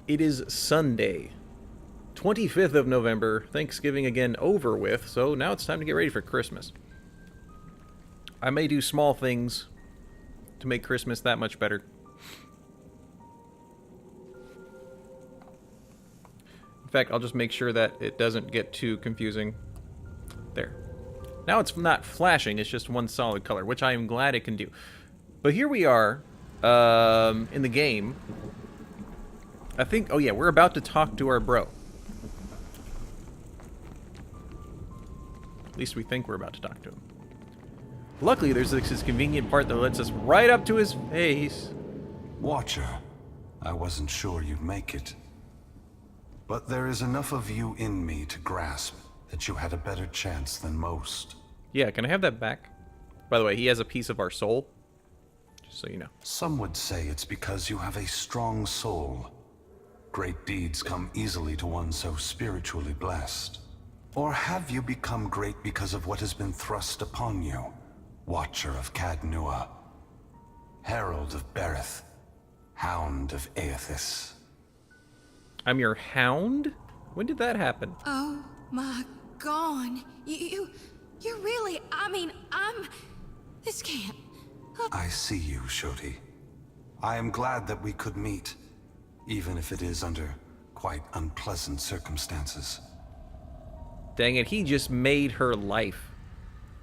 It is Sunday, 25th of November. Thanksgiving again over with, so now it's time to get ready for Christmas. I may do small things to make Christmas that much better. In fact, I'll just make sure that it doesn't get too confusing. There. Now it's not flashing, it's just one solid color, which I am glad it can do. But here we are, in the game. I think, oh yeah, we're about to talk to our bro. At least we think we're about to talk to him. Luckily, there's this convenient part that lets us right up to his face. Watcher, I wasn't sure you'd make it. But there is enough of you in me to grasp that you had a better chance than most. Yeah, can I have that back? By the way, he has a piece of our soul. Just so you know. Some would say it's because you have a strong soul. Great deeds come easily to one so spiritually blessed. Or have you become great because of what has been thrust upon you? Watcher of Cadnua, Herald of Berith, Hound of Aethys. I'm your hound? When did that happen? Oh my god. You really, this can't. I see you, Shoti. I am glad that we could meet, even if it is under quite unpleasant circumstances. Dang it, he just made her life.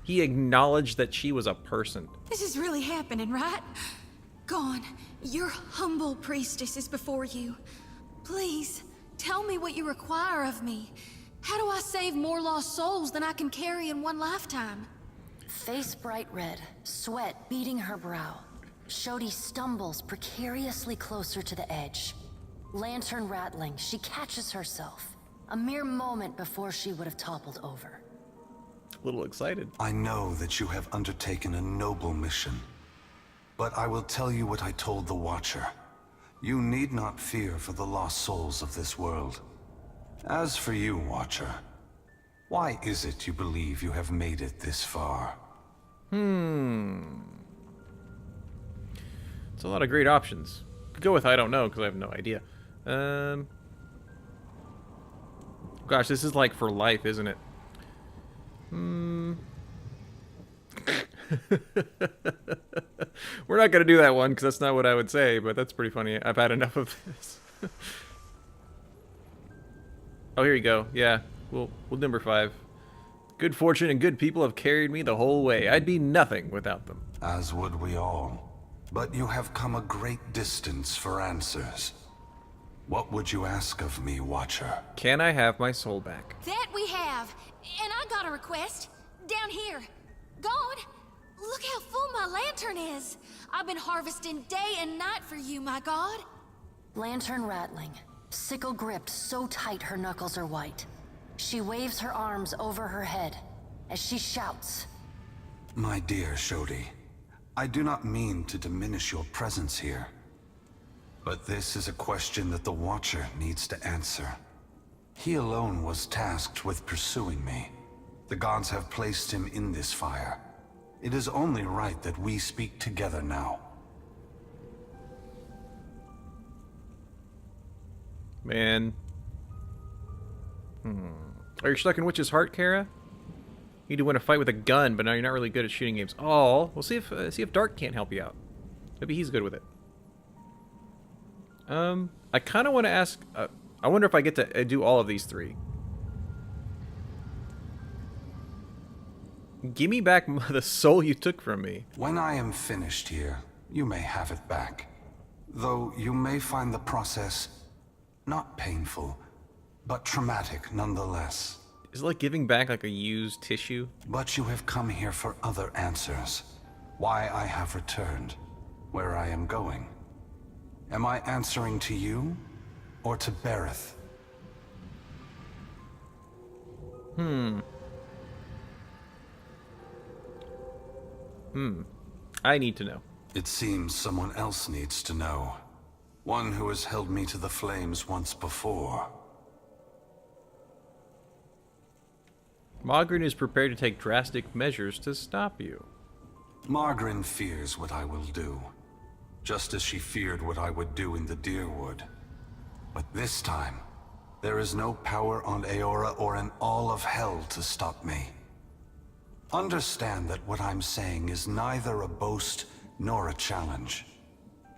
He acknowledged that she was a person. This is really happening, right? Gone. Your humble priestess is before you. Please, tell me what you require of me. How do I save more lost souls than I can carry in one lifetime? Face bright red, sweat beading her brow. Shodi stumbles precariously closer to the edge. Lantern rattling, she catches herself. A mere moment before she would have toppled over. A little excited. I know that you have undertaken a noble mission, but I will tell you what I told the Watcher. You need not fear for the lost souls of this world. As for you, Watcher, why is it you believe you have made it this far? It's a lot of great options. Could go with I don't know, because I have no idea. Gosh, this is like for life, isn't it? We're not going to do that one, because that's not what I would say, but that's pretty funny. I've had enough of this. Oh, here you go. Yeah, we'll number 5. Good fortune and good people have carried me the whole way. I'd be nothing without them. As would we all. But you have come a great distance for answers. What would you ask of me, Watcher? Can I have my soul back? That we have. And I got a request. Down here. God, look how full my lantern is. I've been harvesting day and night for you, my God. Lantern rattling, sickle gripped so tight her knuckles are white. She waves her arms over her head as she shouts. My dear Shodi, I do not mean to diminish your presence here. But this is a question that the Watcher needs to answer. He alone was tasked with pursuing me. The gods have placed him in this fire. It is only right that we speak together now. Man. Are you stuck in Witch's Heart, Kara? You need to win a fight with a gun, but now you're not really good at shooting games. Oh, we'll see if Dark can't help you out. Maybe he's good with it. I kind of want to ask. I wonder if I get to do all of these 3. Give me back the soul you took from me. When I am finished here, you may have it back. Though you may find the process not painful, but traumatic nonetheless. Is it like giving back like a used tissue? But you have come here for other answers. Why I have returned, where I am going. Am I answering to you, or to Berith? I need to know. It seems someone else needs to know. One who has held me to the flames once before. Mogren is prepared to take drastic measures to stop you. Margren fears what I will do, just as she feared what I would do in the Deerwood. But this time, there is no power on Aora or in all of hell to stop me. Understand that what I'm saying is neither a boast nor a challenge.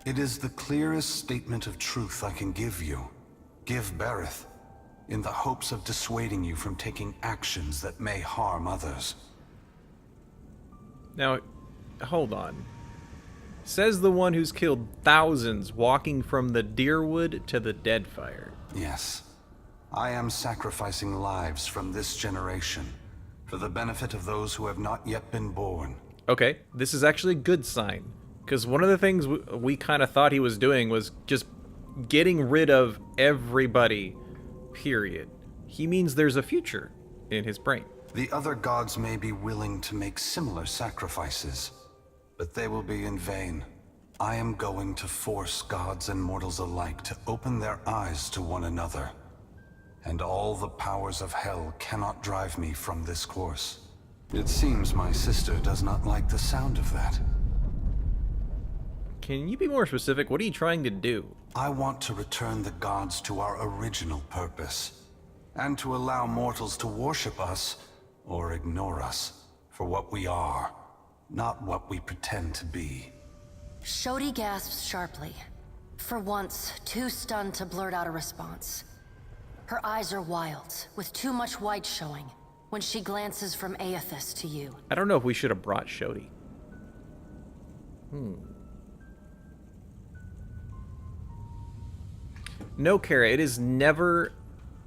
It is the clearest statement of truth I can give you. Give Berith, in the hopes of dissuading you from taking actions that may harm others. Now, hold on. Says the one who's killed thousands walking from the Deerwood to the Deadfire. Yes. I am sacrificing lives from this generation for the benefit of those who have not yet been born. Okay, this is actually a good sign. Because one of the things we kind of thought he was doing was just getting rid of everybody, period. He means there's a future in his brain. The other gods may be willing to make similar sacrifices, but they will be in vain. I am going to force gods and mortals alike to open their eyes to one another. And all the powers of hell cannot drive me from this course. It seems my sister does not like the sound of that. Can you be more specific? What are you trying to do? I want to return the gods to our original purpose, and to allow mortals to worship us, or ignore us, for what we are, not what we pretend to be. Shodi gasps sharply, for once too stunned to blurt out a response. Her eyes are wild, with too much white showing, when she glances from Aethys to you. I don't know if we should have brought Shodi. No, Kara, it is never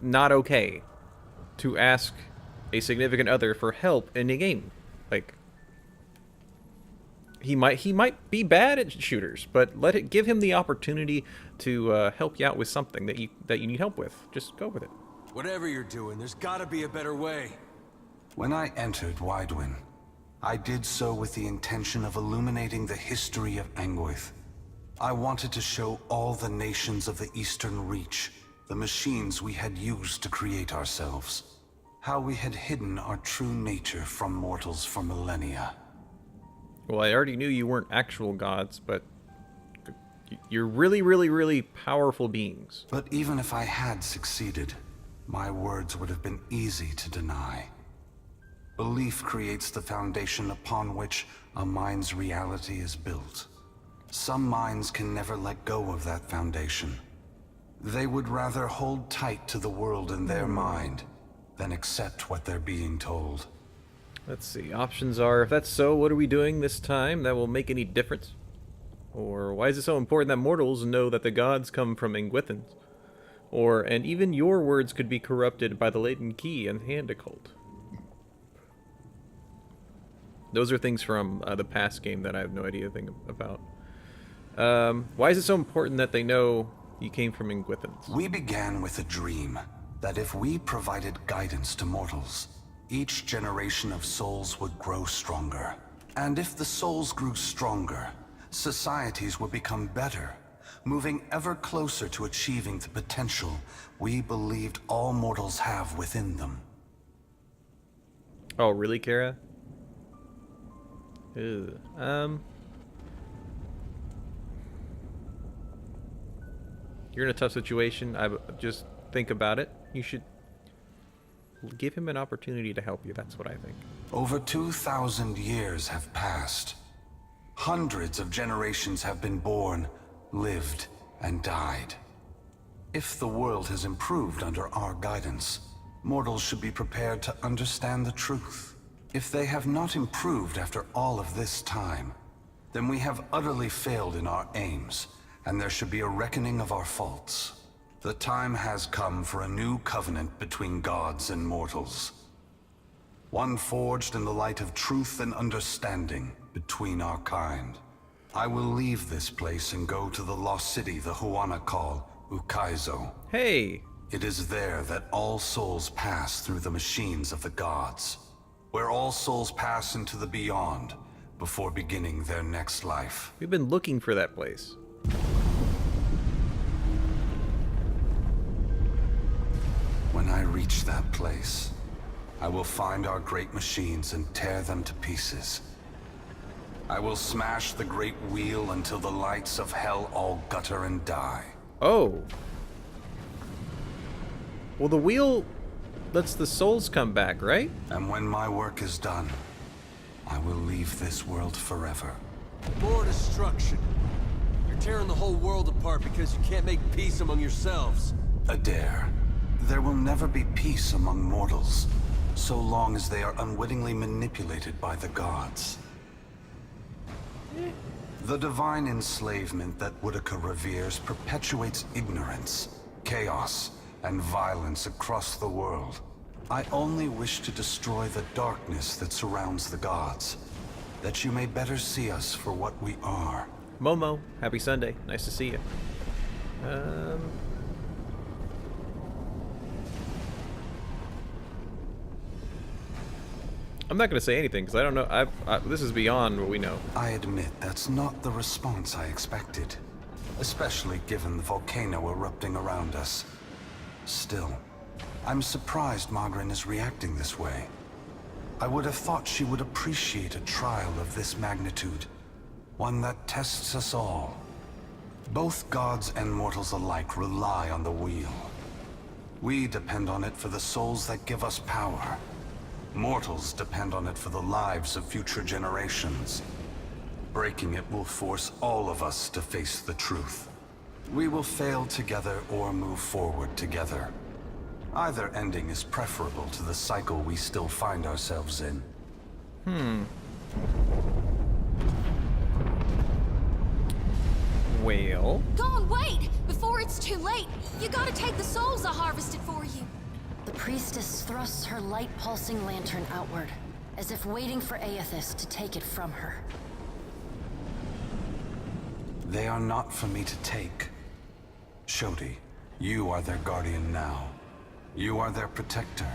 not okay to ask a significant other for help in a game. Like, he might be bad at shooters, but give him the opportunity to help you out with something that you need help with. Just go with it. Whatever you're doing, there's gotta be a better way. When I entered Widewin, I did so with the intention of illuminating the history of Anguith. I wanted to show all the nations of the Eastern Reach the machines we had used to create ourselves. How we had hidden our true nature from mortals for millennia. Well, I already knew you weren't actual gods, but you're really, really, really powerful beings. But even if I had succeeded, my words would have been easy to deny. Belief creates the foundation upon which a mind's reality is built. Some minds can never let go of that foundation. They would rather hold tight to the world in their mind than accept what they're being told. Let's see. Options are, if that's so, what are we doing this time that will make any difference? Or why is it so important that mortals know that the gods come from Anguithans? Or, and even your words could be corrupted by the latent key and hand occult. Those are things from the past game that I have no idea about. Why is it so important that they know you came from Anguithans? We began with a dream that if we provided guidance to mortals, each generation of souls would grow stronger. And if the souls grew stronger, societies would become better, moving ever closer to achieving the potential we believed all mortals have within them. Oh, really, Kara? Ew. You're in a tough situation. Just think about it. You should give him an opportunity to help you. That's what I think. Over 2,000 years have passed. Hundreds of generations have been born, lived, and died. If the world has improved under our guidance, mortals should be prepared to understand the truth. If they have not improved after all of this time, then we have utterly failed in our aims, and there should be a reckoning of our faults. The time has come for a new covenant between gods and mortals. One forged in the light of truth and understanding between our kind. I will leave this place and go to the lost city the Huana call Ukaizo. Hey! It is there that all souls pass through the machines of the gods, where all souls pass into the beyond before beginning their next life. We've been looking for that place. When I reach that place, I will find our great machines and tear them to pieces. I will smash the great wheel until the lights of hell all gutter and die. Oh. Well, the wheel lets the souls come back, right? And when my work is done, I will leave this world forever. More destruction. You're tearing the whole world apart because you can't make peace among yourselves. Adair, there will never be peace among mortals, so long as they are unwittingly manipulated by the gods. The divine enslavement that Whitaker reveres perpetuates ignorance, chaos, and violence across the world. I only wish to destroy the darkness that surrounds the gods, that you may better see us for what we are. Momo, happy Sunday. Nice to see you. I'm not going to say anything because I don't know. This is beyond what we know. I admit that's not the response I expected, especially given the volcano erupting around us. Still, I'm surprised Magrin is reacting this way. I would have thought she would appreciate a trial of this magnitude, one that tests us all. Both gods and mortals alike rely on the wheel. We depend on it for the souls that give us power. Mortals depend on it for the lives of future generations. Breaking it will force all of us to face the truth. We will fail together or move forward together. Either ending is preferable to the cycle we still find ourselves in. Well... Gone, wait! Before it's too late, you gotta take the souls I harvested for you. The priestess thrusts her light-pulsing lantern outward, as if waiting for Aethys to take it from her. They are not for me to take. Shodi, you are their guardian now. You are their protector.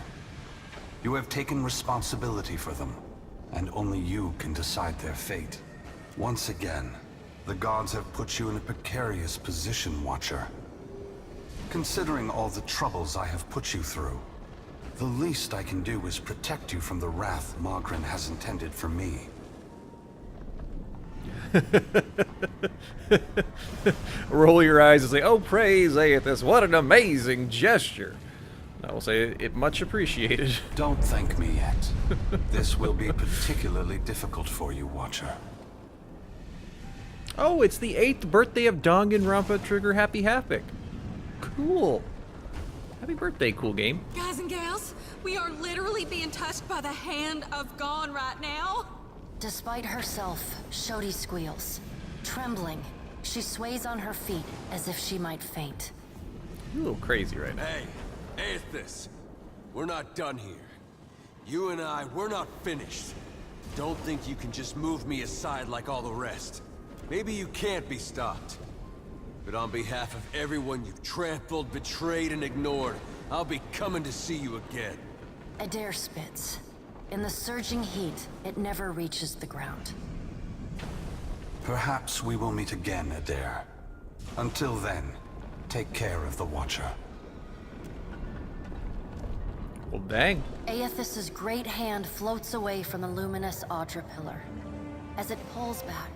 You have taken responsibility for them, and only you can decide their fate. Once again, the gods have put you in a precarious position, Watcher. Considering all the troubles I have put you through, the least I can do is protect you from the wrath Magrin has intended for me. Roll your eyes and say, "Oh, praise Aethys, what an amazing gesture." I will say it much appreciated. Don't thank me yet. This will be particularly difficult for you, Watcher. Oh, it's the 8th birthday of Danganronpa Trigger Happy Happic. Cool. Happy birthday, cool game. Guys and gals, we are literally being touched by the hand of God right now. Despite herself, Shodi squeals. Trembling, she sways on her feet as if she might faint. You're a little crazy right now. Hey, Aethys, we're not done here. You and I, we're not finished. Don't think you can just move me aside like all the rest. Maybe you can't be stopped. But on behalf of everyone you've trampled, betrayed, and ignored, I'll be coming to see you again. Adair spits. In the surging heat, it never reaches the ground. Perhaps we will meet again, Adair. Until then, take care of the Watcher. Well, dang. Aethys's great hand floats away from the luminous Audra pillar. As it pulls back,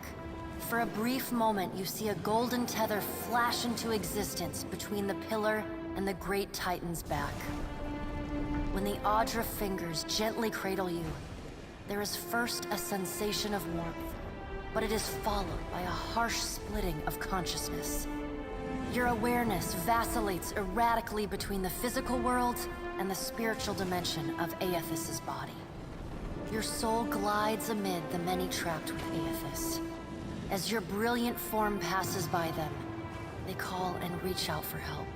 for a brief moment you see a golden tether flash into existence between the pillar and the great Titan's back. When the Audra fingers gently cradle you, there is first a sensation of warmth, but it is followed by a harsh splitting of consciousness. Your awareness vacillates erratically between the physical world and the spiritual dimension of Aethys's body. Your soul glides amid the many trapped with Aethys. As your brilliant form passes by them, they call and reach out for help.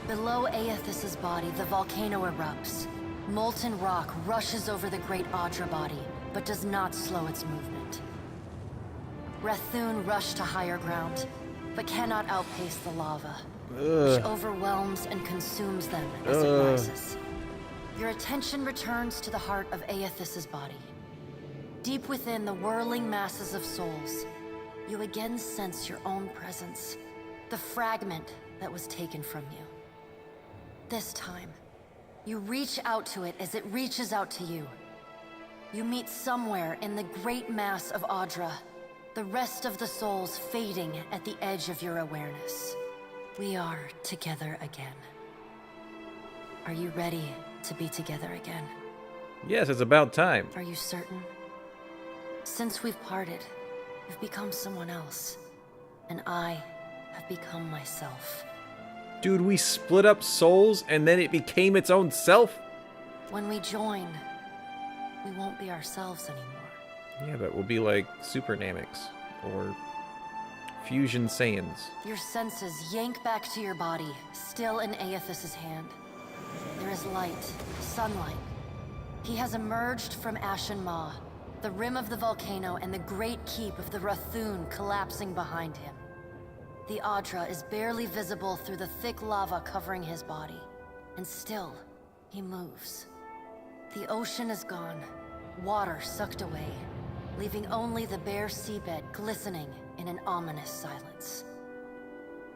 Below Aethys's body, the volcano erupts. Molten rock rushes over the great Audra body, but does not slow its movement. Rathun rush to higher ground, but cannot outpace the lava, which overwhelms and consumes them as it rises. Your attention returns to the heart of Aethys's body. Deep within the whirling masses of souls, you again sense your own presence, the fragment that was taken from you. This time, you reach out to it as it reaches out to you. You meet somewhere in the great mass of Audra, the rest of the souls fading at the edge of your awareness. We are together again. Are you ready to be together again? Yes, it's about time. Are you certain? Since we've parted, you've become someone else, and I have become myself. Dude, we split up souls and then it became its own self? When we join, we won't be ourselves anymore. Yeah, but we'll be like Super Namex or Fusion Saiyans. Your senses yank back to your body, still in Aethys's hand. There is light, sunlight. He has emerged from Ashen Maw, the rim of the volcano and the great keep of the Rathun collapsing behind him. The Audra is barely visible through the thick lava covering his body. And still, he moves. The ocean is gone, water sucked away, leaving only the bare seabed glistening in an ominous silence.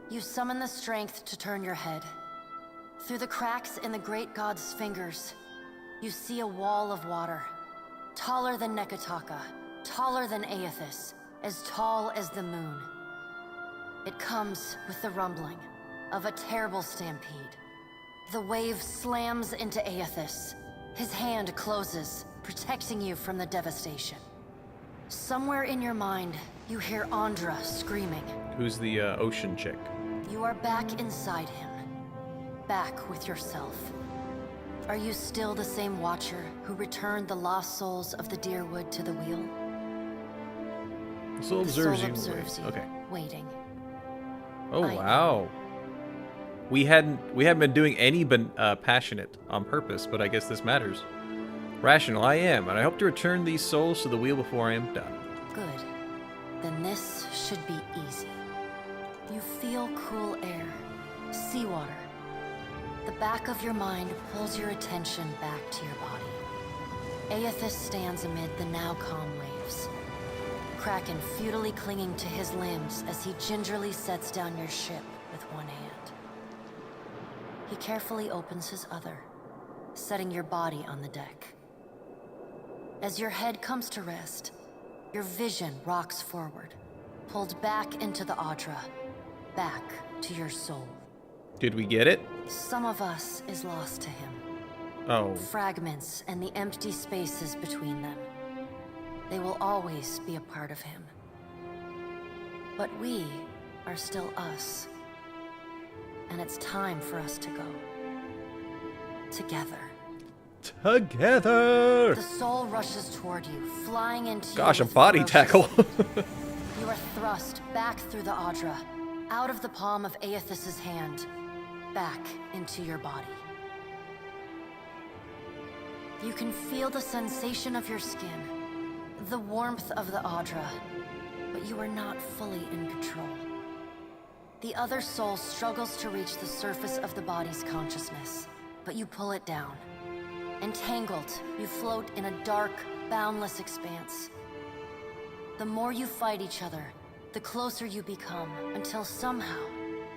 You summon the strength to turn your head. Through the cracks in the great god's fingers, you see a wall of water, taller than Nekataka, taller than Aethys, as tall as the moon. It comes with the rumbling of a terrible stampede. The wave slams into Aethys. His hand closes, protecting you from the devastation. Somewhere in your mind, you hear Andra screaming. Who's the ocean chick? You are back inside him. Back with yourself. Are you still the same Watcher who returned the lost souls of the Deerwood to the wheel? The soul The soul observes you. observes you, Okay. waiting. Oh, I- wow. We hadn't been doing any passionate on purpose, but I guess this matters. Rational, I am, and I hope to return these souls to the wheel before I am done. Good. Then this should be easy. You feel cool air, seawater. The back of your mind pulls your attention back to your body. Aethys stands amid the now calm waves. Kraken futilely clinging to his limbs as he gingerly sets down your ship with one hand. He carefully opens his other, setting your body on the deck. As your head comes to rest, your vision rocks forward, pulled back into the Audra, back to your soul. Did we get it? Some of us is lost to him. Oh. Fragments and the empty spaces between them. They will always be a part of him. But we are still us. And it's time for us to go. Together. Together! The soul rushes toward you, flying into Gosh, you a with body ferocious tackle. speed. You are thrust back through the Audra, out of the palm of Aethys's hand, back into your body. You can feel the sensation of your skin, the warmth of the Audra, but you are not fully in control. The other soul struggles to reach the surface of the body's consciousness, but you pull it down. Entangled, you float in a dark, boundless expanse. The more you fight each other, the closer you become, until somehow,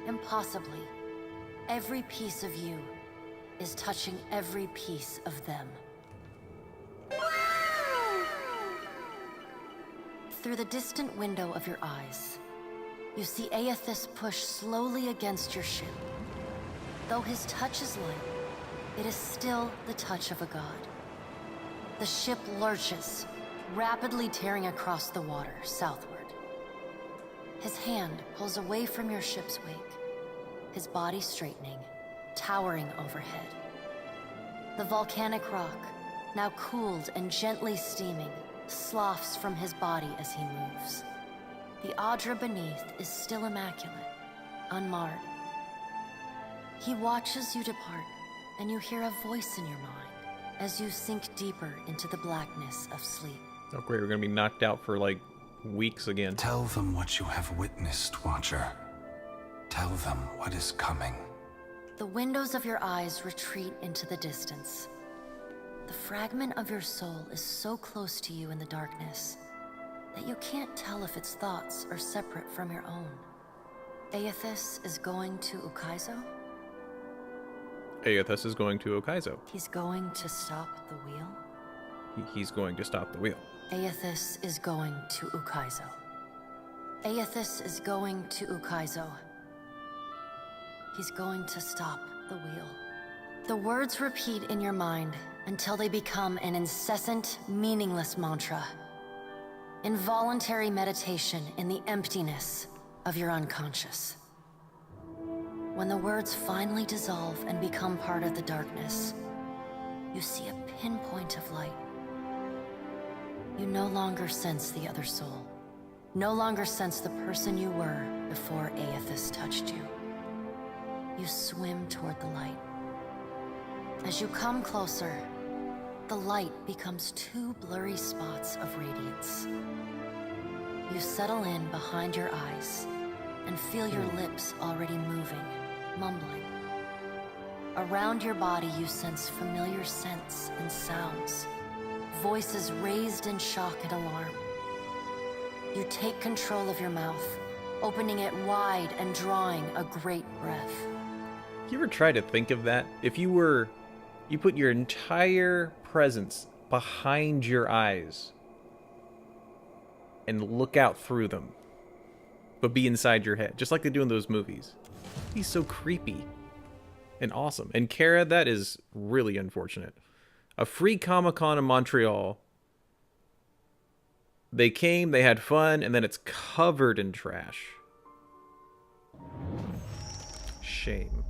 impossibly, every piece of you is touching every piece of them. Through the distant window of your eyes, you see Aethys push slowly against your ship. Though his touch is light, it is still the touch of a god. The ship lurches, rapidly tearing across the water southward. His hand pulls away from your ship's wake, his body straightening, towering overhead. The volcanic rock, now cooled and gently steaming, sloughs from his body as he moves. The Audra beneath is still immaculate, unmarred. He watches you depart, and you hear a voice in your mind as you sink deeper into the blackness of sleep. Oh great, we're gonna be knocked out for like weeks again. Tell them what you have witnessed, Watcher. Tell them what is coming. The windows of your eyes retreat into the distance. The fragment of your soul is so close to you in the darkness that you can't tell if its thoughts are separate from your own. Aethys is going to Ukaizo? Aethys is going to Okaizo. He's going to stop the wheel? He's going to stop the wheel. Aethys is going to Ukaizo. Aethys is going to Ukaizo. He's going to stop the wheel. The words repeat in your mind until they become an incessant, meaningless mantra. Involuntary meditation in the emptiness of your unconscious. When the words finally dissolve and become part of the darkness, you see a pinpoint of light. You no longer sense the other soul. No longer sense the person you were before Aethys touched you. You swim toward the light. As you come closer, the light becomes two blurry spots of radiance. You settle in behind your eyes and feel your lips already moving, mumbling. Around your body you sense familiar scents and sounds, voices raised in shock and alarm. You take control of your mouth, opening it wide and drawing a great breath. You ever try to think of that? If you put your entire presence behind your eyes and look out through them, but be inside your head, just like they do in those movies. He's so creepy and awesome. And Kara, that is really unfortunate. A free Comic-Con in Montreal. They came, they had fun, and then it's covered in trash. Shame.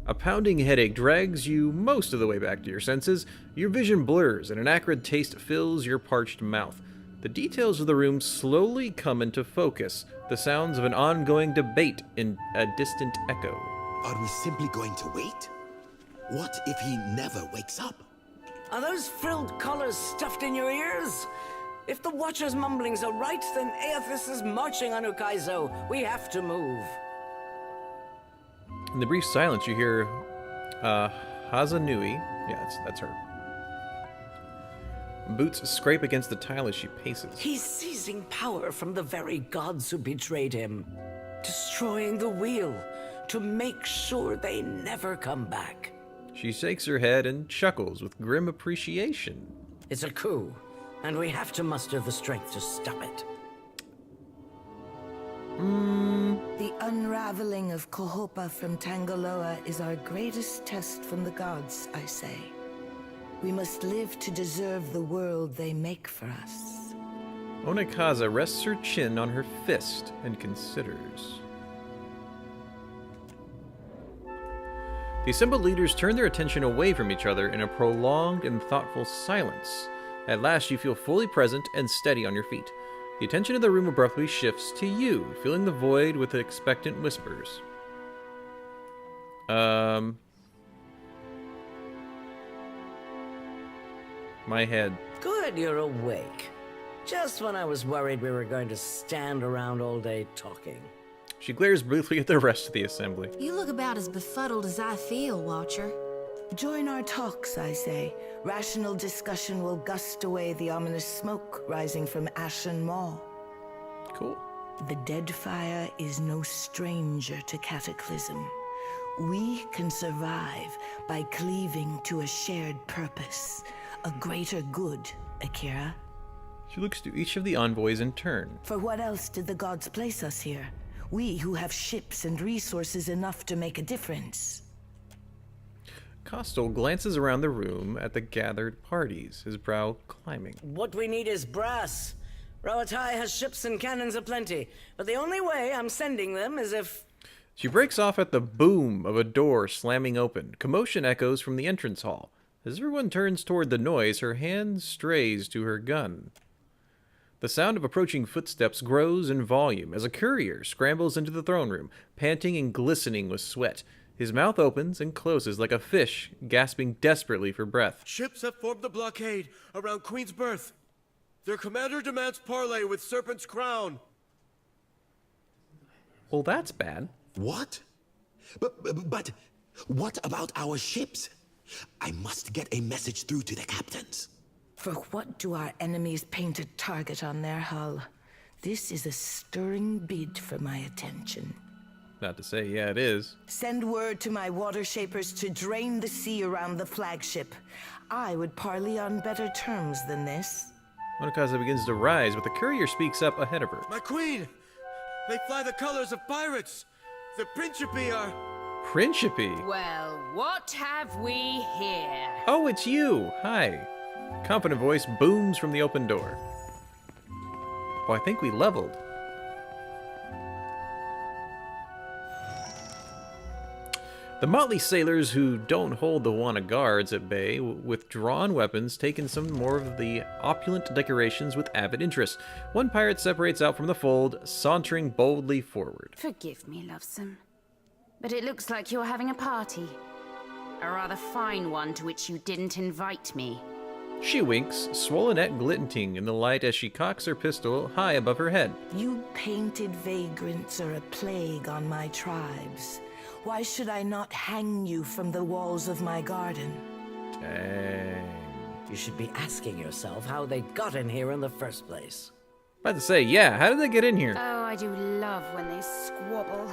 A pounding headache drags you most of the way back to your senses. Your vision blurs, and an acrid taste fills your parched mouth. The details of the room slowly come into focus. The sounds of an ongoing debate in a distant echo. Are we simply going to wait? What if he never wakes up? Are those frilled collars stuffed in your ears? If the Watcher's mumblings are right, then Aethys is marching on Ukaizo. We have to move. In the brief silence, you hear Hazanui. Yeah, that's her. Boots scrape against the tile as she paces. He's seizing power from the very gods who betrayed him. Destroying the wheel to make sure they never come back. She shakes her head and chuckles with grim appreciation. It's a coup, and we have to muster the strength to stop it. The unraveling of Kohopa from Tangaloa is our greatest test from the gods, I say. We must live to deserve the world they make for us. Onekaza rests her chin on her fist and considers. The assembled leaders turn their attention away from each other in a prolonged and thoughtful silence. At last, you feel fully present and steady on your feet. The attention of the room abruptly shifts to you, filling the void with expectant whispers. My head. Good, you're awake. Just when I was worried we were going to stand around all day talking. She glares briefly at the rest of the assembly. You look about as befuddled as I feel, Watcher. Join our talks, I say. Rational discussion will gust away the ominous smoke rising from Ashen Maw. Cool. The Deadfire is no stranger to cataclysm. We can survive by cleaving to a shared purpose, a greater good, Akira. She looks to each of the envoys in turn. For what else did the gods place us here? We who have ships and resources enough to make a difference. Kostal glances around the room at the gathered parties, his brow climbing. What we need is brass. Rawatai has ships and cannons aplenty, but the only way I'm sending them is if... She breaks off at the boom of a door slamming open. Commotion echoes from the entrance hall. As everyone turns toward the noise, her hand strays to her gun. The sound of approaching footsteps grows in volume as a courier scrambles into the throne room, panting and glistening with sweat. His mouth opens and closes like a fish, gasping desperately for breath. Ships have formed the blockade around Queen's Birth. Their commander demands parley with Serpent's Crown. Well, that's bad. What? But what about our ships? I must get a message through to the captains. For what do our enemies paint a target on their hull? This is a stirring bid for my attention. Not to say, yeah, it is. Send word to my water shapers to drain the sea around the flagship. I would parley on better terms than this. Monokaza begins to rise, but the courier speaks up ahead of her. My queen! They fly the colors of pirates! The Principe are... Principe. Well, what have we here? Oh, it's you. Hi. Confident voice booms from the open door. Oh, I think we leveled. The motley sailors who don't hold the Wana guards at bay with drawn weapons take in some more of the opulent decorations with avid interest. One pirate separates out from the fold, sauntering boldly forward. Forgive me, lovesome, but it looks like you're having a party. A rather fine one to which you didn't invite me. She winks, swollen at glinting in the light as she cocks her pistol high above her head. You painted vagrants are a plague on my tribes. Why should I not hang you from the walls of my garden? Dang. You should be asking yourself how they got in here in the first place. About to say, yeah, how did they get in here? Oh, I do love when they squabble.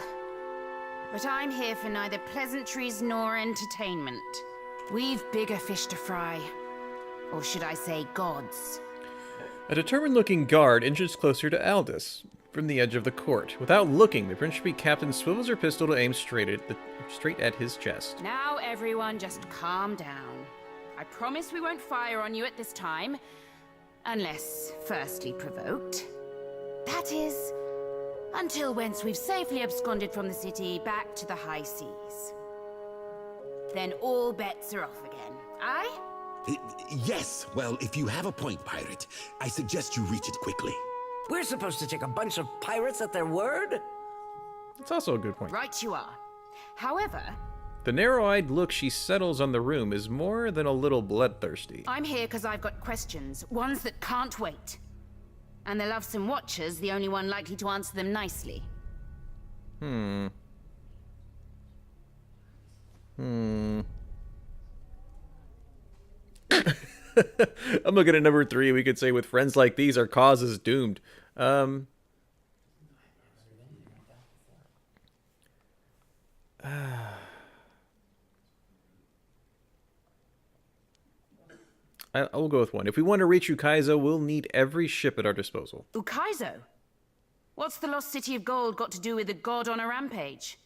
But I'm here for neither pleasantries nor entertainment. We've bigger fish to fry. Or should I say gods? A determined-looking guard inches closer to Aldous from the edge of the court. Without looking, the Principe captain swivels her pistol to aim straight at his chest. Now everyone just calm down. I promise we won't fire on you at this time. Unless firstly provoked. That is, until once we've safely absconded from the city back to the high seas. Then all bets are off again. Aye? Yes, well, if you have a point, pirate, I suggest you reach it quickly. We're supposed to take a bunch of pirates at their word? That's also a good point. Right you are. However, The narrow-eyed look she settles on the room is more than a little bloodthirsty. I'm here because I've got questions, ones that can't wait. And the lovesome watcher's the only one likely to answer them nicely. I'm looking at number 3. We could say, with friends like these, our cause is doomed. I'll go with 1. If we want to reach Ukaizo, we'll need every ship at our disposal. Ukaizo? What's the lost city of gold got to do with a god on a rampage?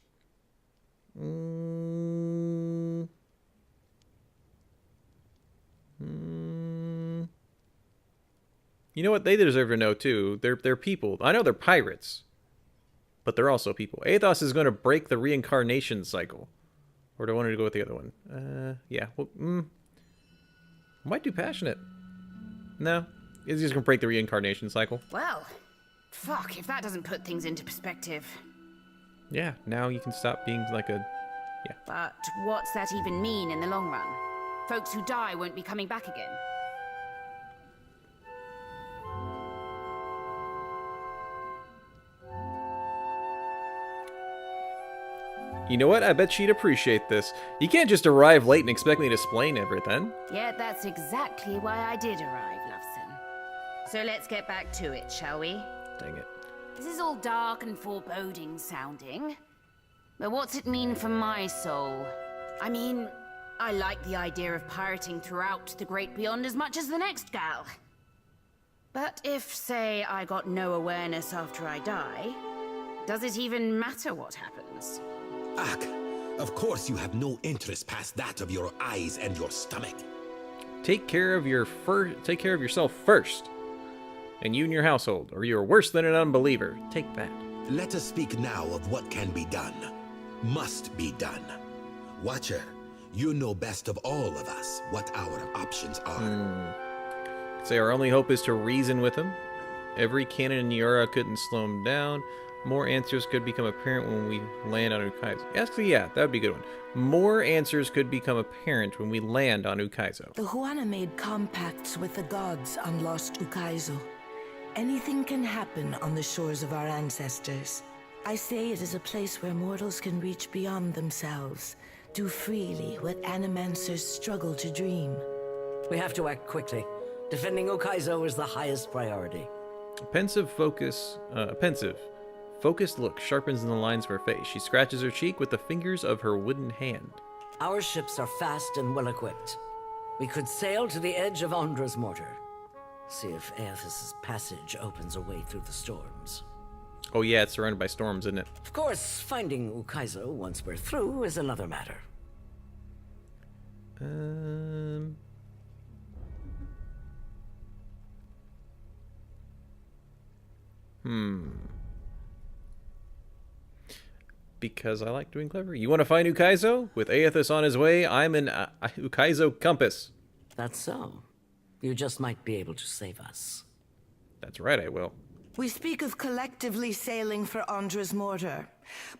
You know what? They deserve to know, too. They're people. I know they're pirates, but they're also people. Athos is going to break the reincarnation cycle. Or do I want to go with the other one? Yeah. Well, might do passionate. No. He's just going to break the reincarnation cycle. Well, fuck, if that doesn't put things into perspective. Yeah, now you can stop being like a... Yeah. But what's that even mean in the long run? Folks who die won't be coming back again. You know what? I bet she'd appreciate this. You can't just arrive late and expect me to explain everything. Yeah, that's exactly why I did arrive, Loveson. So let's get back to it, shall we? Dang it. This is all dark and foreboding sounding. But what's it mean for my soul? I mean, I like the idea of pirating throughout the Great Beyond as much as the next gal. But if, say, I got no awareness after I die, does it even matter what happens? Ak, of course you have no interest past that of your eyes and your stomach. Take care of yourself first. And you and your household, or you're worse than an unbeliever. Take that. Let us speak now of what can be done. Must be done. Watcher, you know best of all of us what our options are. Say our only hope is to reason with him. Every cannon in Yura couldn't slow him down. More answers could become apparent when we land on Ukaizo. Actually, yeah, that would be a good one. More answers could become apparent when we land on Ukaizo. The Huana made compacts with the gods on Lost Ukaizo. Anything can happen on the shores of our ancestors. I say it is a place where mortals can reach beyond themselves, do freely what animancers struggle to dream. We have to act quickly. Defending Ukaizo is the highest priority. Focused look sharpens in the lines of her face. She scratches her cheek with the fingers of her wooden hand. Our ships are fast and well-equipped. We could sail to the edge of Ondra's mortar. See if Aethys' passage opens a way through the storms. Oh yeah, it's surrounded by storms, isn't it? Of course, finding Ukaizo once we're through is another matter. Because I like doing clever. You want to find Ukaizo? With Aethys on his way, I'm an Ukaizo compass. That's so. You just might be able to save us. That's right, I will. We speak of collectively sailing for Andra's mortar,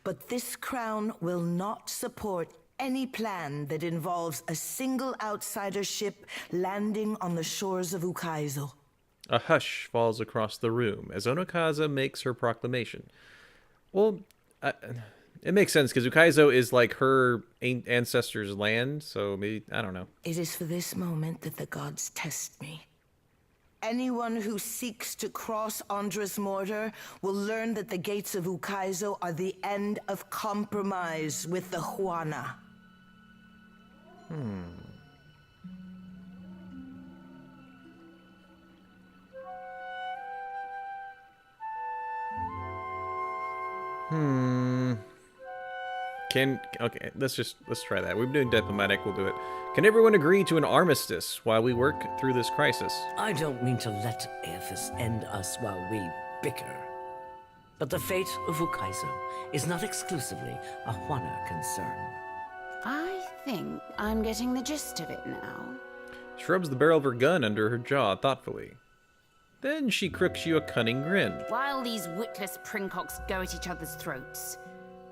but this crown will not support any plan that involves a single outsider ship landing on the shores of Ukaizo. A hush falls across the room as Onokaza makes her proclamation. Well, it makes sense because Ukaizo is like her ancestors' land, so maybe, I don't know. It is for this moment that the gods test me. Anyone who seeks to cross Andra's mortar will learn that the gates of Ukaizo are the end of compromise with the Huana. Okay, let's try that. We've been doing diplomatic, we'll do it. Can everyone agree to an armistice while we work through this crisis? I don't mean to let Aethys end us while we bicker. But the fate of Ukaizo is not exclusively a Huana concern. I think I'm getting the gist of it now. She rubs the barrel of her gun under her jaw thoughtfully. Then she crooks you a cunning grin. While these witless princocks go at each other's throats,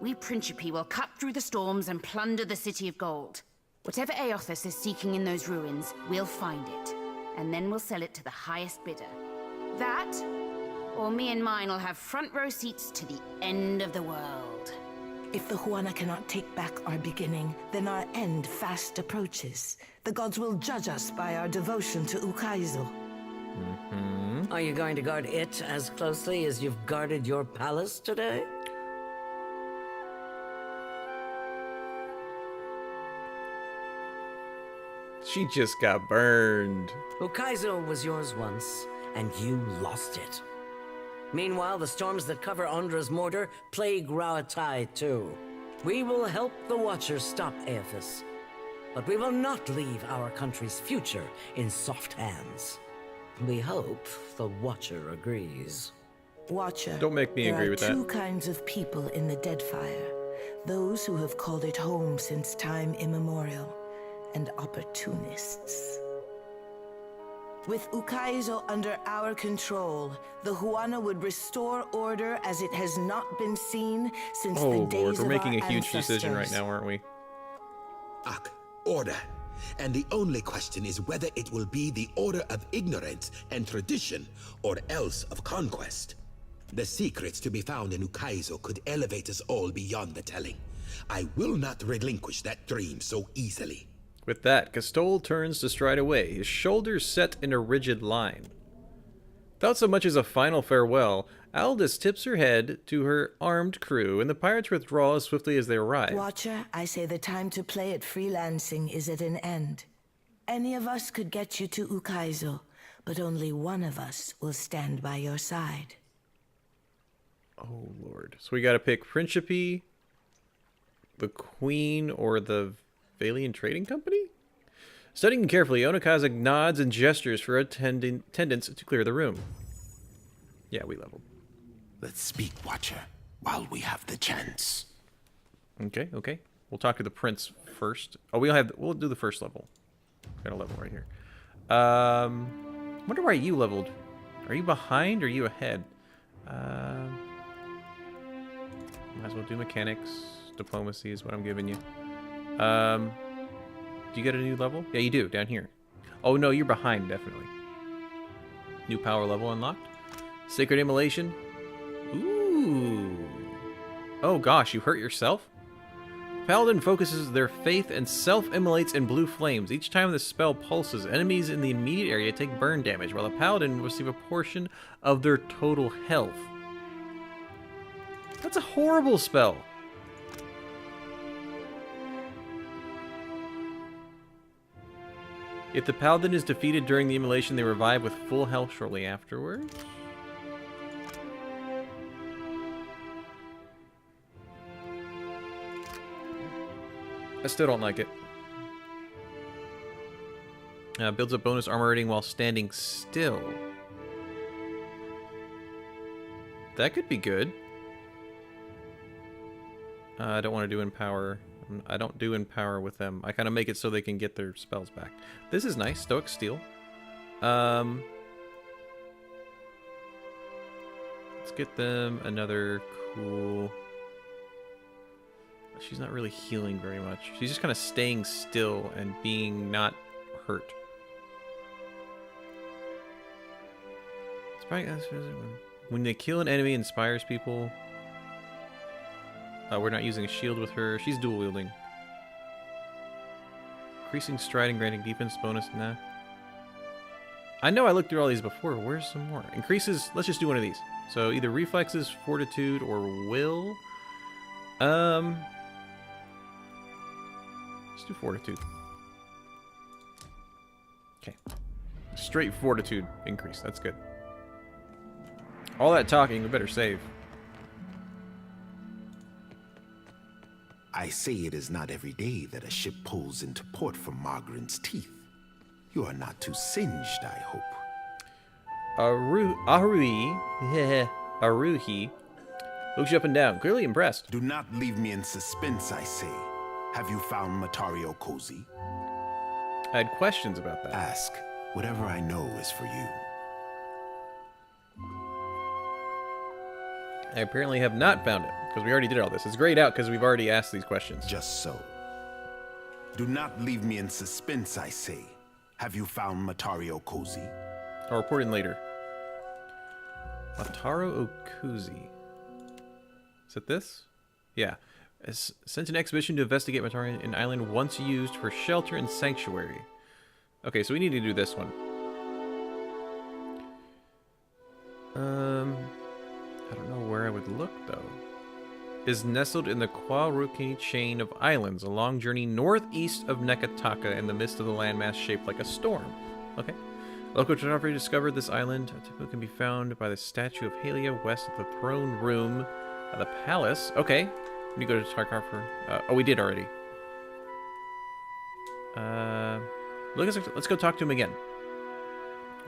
we Principi will cut through the storms and plunder the City of Gold. Whatever Aethys is seeking in those ruins, we'll find it. And then we'll sell it to the highest bidder. That, or me and mine will have front row seats to the end of the world. If the Huana cannot take back our beginning, then our end fast approaches. The gods will judge us by our devotion to Ukaizo. Are you going to guard it as closely as you've guarded your palace today? She just got burned. Ukaizo was yours once, and you lost it. Meanwhile, the storms that cover Andra's mortar plague Rauatai too. We will help the Watchers stop Aethys, but we will not leave our country's future in soft hands. We hope the Watcher agrees. Watcher, Don't make me agree with that. there are two kinds of people in the Deadfire. Those who have called it home since time immemorial, and opportunists. With Ukaizo under our control, the Huana would restore order as it has not been seen since Oh the lord, days we're of making our a huge decision right ancestors. now, aren't we? Ak, order. And the only question is whether it will be the order of ignorance and tradition, or else of conquest. The secrets to be found in Ukaizo could elevate us all beyond the telling. I will not relinquish that dream so easily. With that, Castole turns to stride away, his shoulders set in a rigid line. Without so much as a final farewell, Aldous tips her head to her armed crew, and the pirates withdraw as swiftly as they arrive. Watcher, I say the time to play at freelancing is at an end. Any of us could get you to Ukaizo, but only one of us will stand by your side. Oh lord. So we gotta pick Principe, the Queen, or the Valian Trading Company? Studying carefully, Onokaza nods and gestures for attendants to clear the room. Yeah, we leveled. Let's speak, Watcher, while we have the chance. Okay, okay. We'll talk to the prince first. Oh, we'll do the first level. Got a level right here. Wonder why you leveled. Are you behind or are you ahead? Might as well do mechanics. Diplomacy is what I'm giving you. Do you get a new level? Yeah, you do, down here. Oh no, you're behind, definitely. New power level unlocked. Sacred Immolation. Ooh. Oh gosh, you hurt yourself? Paladin focuses their faith and self-immolates in blue flames. Each time the spell pulses, enemies in the immediate area take burn damage, while the Paladin will receive a portion of their total health. That's a horrible spell. If the Paladin is defeated during the immolation, they revive with full health shortly afterwards. I still don't like it. Builds up bonus armor rating while standing still. That could be good. I don't want to do Empower. I don't do Empower with them. I kind of make it so they can get their spells back. This is nice. Stoic Steel. Let's get them another cool... She's not really healing very much. She's just kind of staying still and being not hurt. When they kill an enemy, inspires people. We're not using a shield with her. She's dual wielding. Increasing stride and granting defense bonus. Nah. I know I looked through all these before. Where's some more? Increases. Let's just do one of these. So either reflexes, fortitude, or will. Let's do fortitude. Okay. Straight fortitude increase. That's good. All that talking, we better save. I say it is not every day that a ship pulls into port from Margaret's teeth. You are not too singed, I hope. Aruhi looks you up and down, clearly impressed. Do not leave me in suspense, I say. Have you found Matario Cozy? I had questions about that. Ask. Whatever I know is for you. I apparently have not found it, because we already did all this. It's grayed out because we've already asked these questions. Just so. Do not leave me in suspense, I say. Have you found Matario Cozy? I'll report in later. Mataro Okuzi. Is it this? Yeah. Sent an expedition to investigate Mataro, an island once used for shelter and sanctuary. Okay, so we need to do this one. I don't know where I would look, though. Is nestled in the Kwaruki chain of islands, a long journey northeast of Nekataka in the midst of the landmass shaped like a storm. Okay. Local geography discovered this island. It can be found by the statue of Halia west of the throne room of the palace. Okay. We go to Tarkarfer. Oh, we did already. Let's go talk to him again.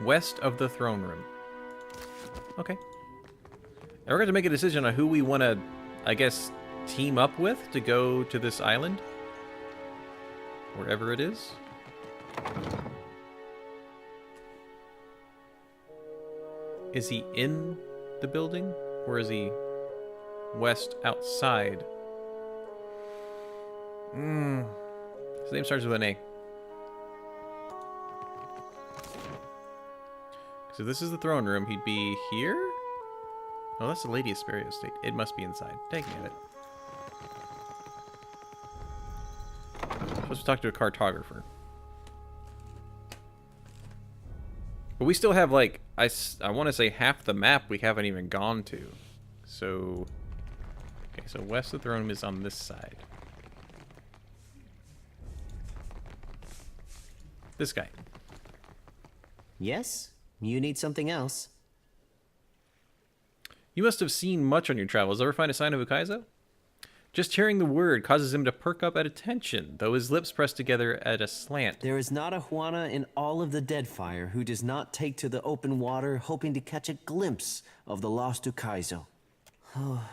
West of the throne room. Okay. And we're going to make a decision on who we want to, I guess, team up with to go to this island. Wherever it is. Is he in the building? Or is he west outside? His name starts with an A. So this is the throne room. He'd be here? Oh, that's the Lady Asperia estate. It must be inside. Dang it. Supposed to talk to a cartographer. But we still have, like, I want to say half the map we haven't even gone to. So, okay, so west of the throne room is on this side. This guy. Yes? You need something else? You must have seen much on your travels. Ever find a sign of Ukaizo? Just hearing the word causes him to perk up at attention, though his lips press together at a slant. There is not a Juana in all of the Deadfire who does not take to the open water hoping to catch a glimpse of the lost Ukaizo. Oh,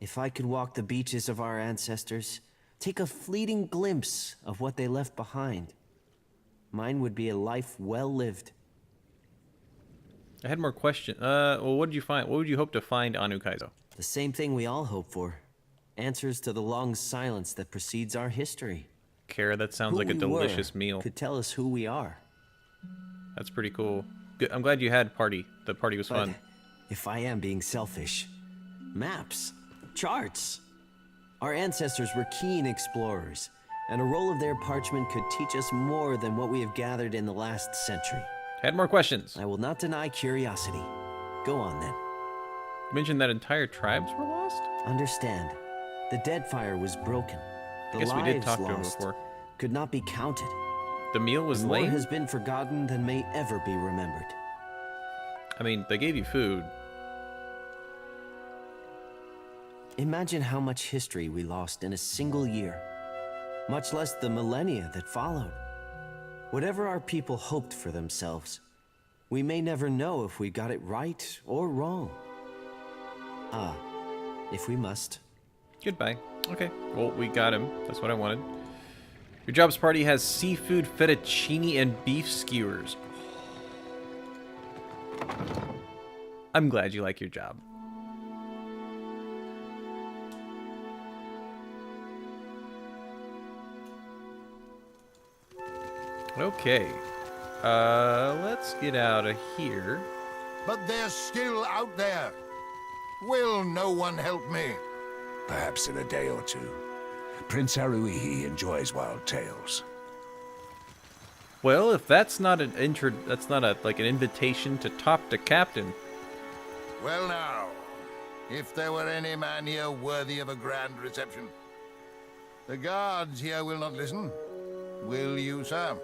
if I could walk the beaches of our ancestors, take a fleeting glimpse of what they left behind, mine would be a life well lived. I had more questions. Well, what did you find? What would you hope to find on Ukaizo? The same thing we all hope for. Answers to the long silence that precedes our history. Kara, that sounds like a delicious meal. Could tell us who we are. That's pretty cool. Good. I'm glad you had party. The party was fun. If I am being selfish, maps, charts. Our ancestors were keen explorers, and a roll of their parchment could teach us more than what we have gathered in the last century. Had more questions. I will not deny curiosity. Go on, then. You mentioned that entire tribes were lost? Understand. The Deadfire was broken. The Guess we did lives talk to him lost before. could not be counted. The meal was More lame? has been forgotten than may ever be remembered. I mean, they gave you food. Imagine how much history we lost in a single year. much less the millennia that followed. Whatever our people hoped for themselves, we may never know if we got it right or wrong. Ah, if we must. Goodbye. Okay, well, we got him. That's what I wanted. Your jobs party has seafood, fettuccine, and beef skewers. I'm glad you like your job. Okay. Let's get out of here. But they're still out there. Will no one help me? Perhaps in a day or two. Prince Haruihi enjoys wild tales. Well, if that's not an like an invitation to talk to Captain. Well now, if there were any man here worthy of a grand reception. The guards here will not listen. Will you, sir?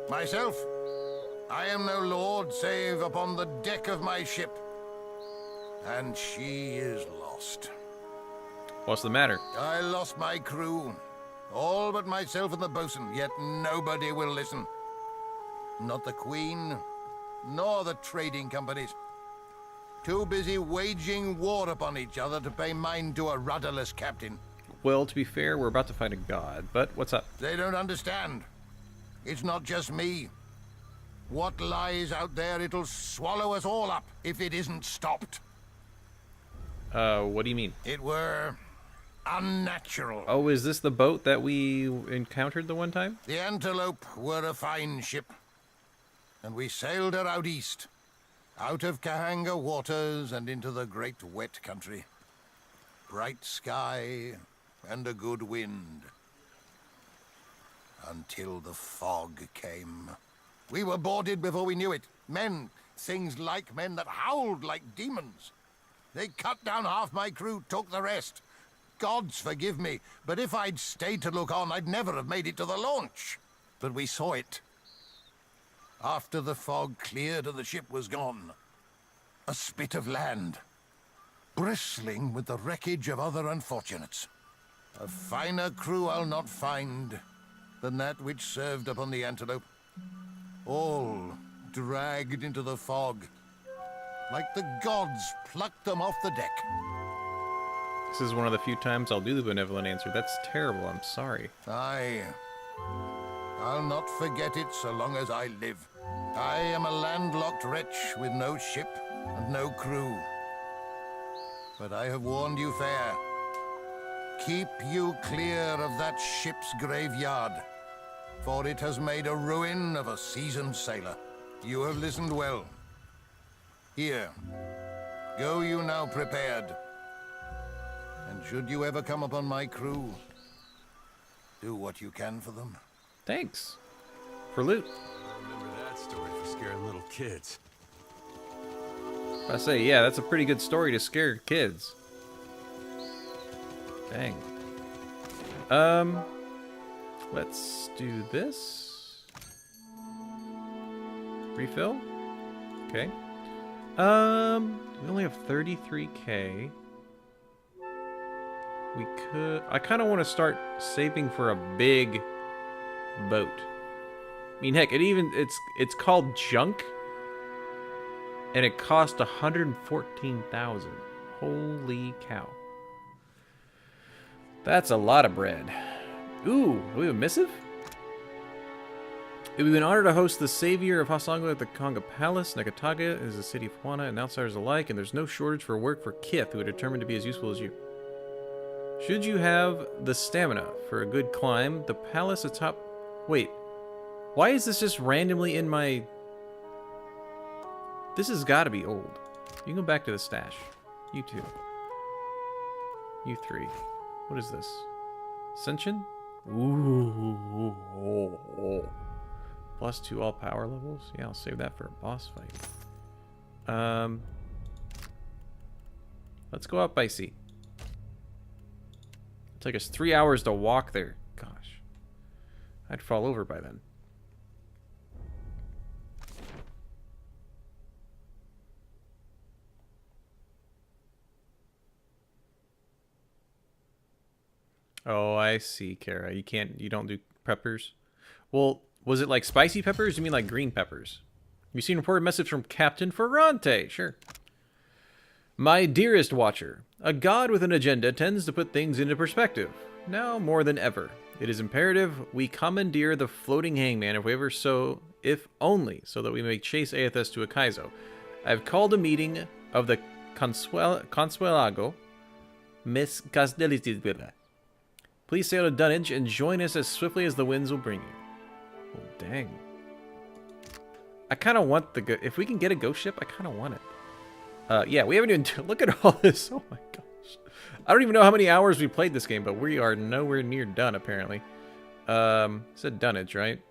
Myself? I am no lord save upon the deck of my ship. And she is lost. What's the matter? I lost my crew. All but myself and the bosun, yet nobody will listen. Not the Queen, nor the trading companies. Too busy waging war upon each other to pay mind to a rudderless captain. Well, to be fair, we're about to fight a god, but what's up? They don't understand. It's not just me. What lies out there, it'll swallow us all up if it isn't stopped. What do you mean? It were unnatural. Oh, is this the boat that we encountered the one time? The Antelope were a fine ship, and we sailed her out east, out of Kahanga waters and into the great wet country. Bright sky and a good wind. Until the fog came. We were boarded before we knew it. Men, things like men that howled like demons. They cut down half my crew, took the rest. Gods forgive me, but if I'd stayed to look on, I'd never have made it to the launch. But we saw it. After the fog cleared and the ship was gone, a spit of land, bristling with the wreckage of other unfortunates. A finer crew I'll not find than that which served upon the Antelope. All dragged into the fog, like the gods plucked them off the deck. This is one of the few times I'll do the benevolent answer. That's terrible. I'm sorry. Aye. I'll not forget it so long as I live. I am a landlocked wretch with no ship and no crew. But I have warned you fair. Keep you clear of that ship's graveyard, for it has made a ruin of a seasoned sailor. You have listened well. Here, go you now prepared. And should you ever come upon my crew, do what you can for them. Thanks. For loot. I remember that story for scaring little kids. I say, yeah, that's a pretty good story to scare kids. Dang. Let's do this. Refill? Okay. We only have 33k. We could... I kind of want to start saving for a big boat. I mean, heck, it's called junk. And it cost 114,000. Holy cow. That's a lot of bread. Ooh, do we have a missive? It would be an honor to host the savior of Hasango at the Konga Palace. Nakataga is the city of Juana and outsiders alike, and there's no shortage for work for Kith, who are determined to be as useful as you. Should you have the stamina for a good climb, the palace atop... Wait. Why is this just randomly in my... This has got to be old. You can go back to the stash. You two. You three. What is this? Ascension? Ooh. +2 all power levels? Yeah, I'll save that for a boss fight. Let's go up by sea. It'll take us 3 hours to walk there. Gosh. I'd fall over by then. Oh, I see, Kara. You don't do peppers? Well, was it like spicy peppers? You mean like green peppers? You've seen a reported message from Captain Ferrante. Sure. My dearest Watcher, a god with an agenda tends to put things into perspective. Now more than ever, it is imperative we commandeer the floating hangman if only so that we may chase Aethys to a Kaizo. I have called a meeting of the Consuelago, Miss Casdelitis. Please sail to Dunnage and join us as swiftly as the winds will bring you. Oh, dang. I kind of want if we can get a ghost ship, I kind of want it. Yeah, we haven't even... Look at all this. Oh my gosh. I don't even know how many hours we played this game, but we are nowhere near done, apparently. It said Dunnage, right?